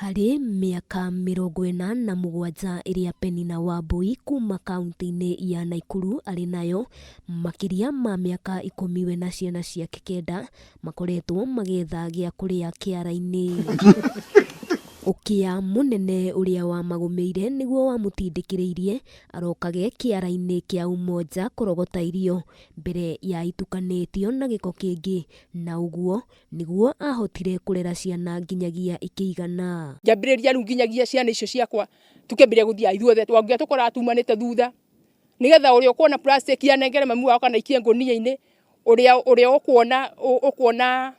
Harĩ mĩaka 47 ĩrĩa Penina Wambui kuma kaunti-inĩ ya Naikuru arĩ nayo, makĩria ma mĩaka 10 we na ciana ciake 9 makoretwo magĩetha gĩa kũrĩa kĩara-inĩ. Ũkĩa mũnene ũrĩa wamagũmĩire nĩguo wamũtindĩkĩrĩirie arokage kĩara-inĩ kĩa Umoja kũrogota irio mbere ya itukanĩtio na gĩko kĩngĩ, na ũguo nĩguo ahotire kũrera ciana nginyagia ikĩigana. Ngĩambĩrĩria rĩu nginyagia ciana icio ciakwa tukĩambĩrĩria gũthiĩ ithuothe twangia tũkora tumanĩte thutha, nĩgetha ũrĩa ũkuona plastic anengere mami wao kana ikie ngũnia-inĩ, ũrĩa ũkuona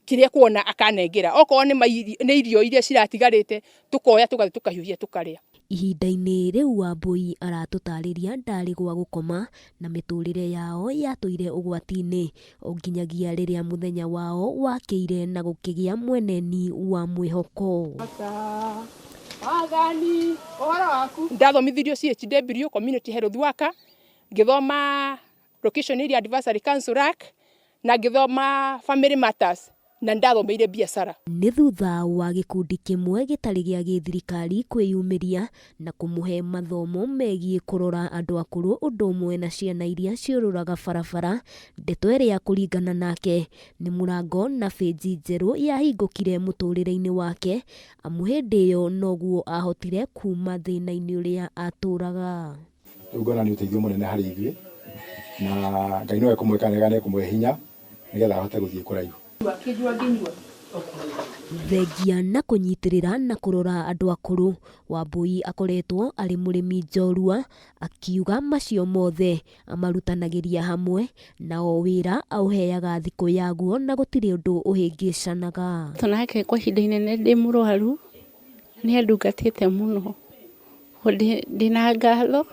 kĩrĩa kuona akanengera, okorwo nĩ irio iria ciratigarĩte tukoya tũgathiĩ tũkahiũhia tũkarĩa. Ihinda-inĩ rĩu Wambui aratũtarĩria ndarĩ gwa gũkoma na mĩtũrĩre yao yatũire ũgwati-inĩ o nginyagia rĩrĩa mũthenya wao wakĩire na gũkĩgĩa mweneni wa mwĩhoko. Ndathomithirio CHW Community Health Worker, ngĩthoma Location Area Advisory Council RAC, na ngĩthoma Family Matters, na ndathomeire biacara. Nĩ thutha wa gĩkundi kĩmwe gĩtarĩ gĩa gĩthirikari kwĩyumĩria na kũmũhe mathomo megiĩ kũrora andũ akũrũ ũndũ ũmwe na ciana iria ciũrũraga barabara, ndeto ĩrĩa kũringana nake nĩ mũrango na bĩnji njerũ yahingũkire mũtũrĩre-inĩ wake, amu hĩndĩ ĩyo noguo ahotire kuma thĩna-inĩ ũrĩa atũraga. Rĩu ngona nĩ ũteithio mũnene harĩ ithuĩ, na Ngai no ekũmwĩka wega na ekũmũhe hinya nĩgetha ahote gũthiĩ kũraihu. Thengia na kũnyitĩrĩra na kũrora andũ akũrũ, Wambui akoretwo arĩ mũrĩmi njorua, akiuga macio mothe amarutanagĩria hamwe na o wĩra aũheaga thikũ yaguo na gũtirĩ ũndũ ũhĩngĩcanaga. Tonake kwa ihinda inene ndĩ mũrwaru nĩ andungatĩte mũno, ndĩna ngatho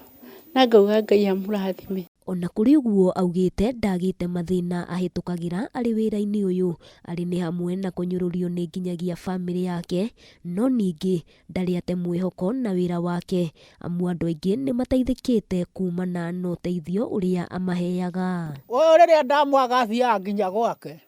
na ngauga Ngai amũrathime. Ona kũrĩ ũguo augĩte ndagĩte mathĩna ahĩtũkagĩra arĩ wĩra-inĩ ũyũ, arĩ nĩ hamwe na kũnyũrũrio nĩ nginyagia bamĩrĩ yake, no ningĩ ndarĩ ate mwĩhoko na wĩra wake, amu andũ aingĩ nĩ mateithĩkĩte kumana na ũteithio ũrĩa amaheaga. Rĩrĩa ndamwaga athiaga nginya gwake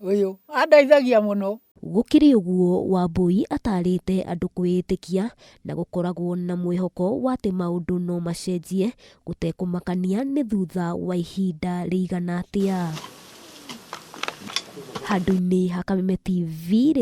ũyũ andeithagia mũno. Gũkĩrĩ ũguo Wambui atarĩte andũ kwĩĩtĩkia na gũkoragwo na mwĩhoko wa atĩ maũndũ no macenjie gũtekũmakania nĩ thutha wa ihinda rĩigana atĩa. Handũ-inĩ ha Kameme TV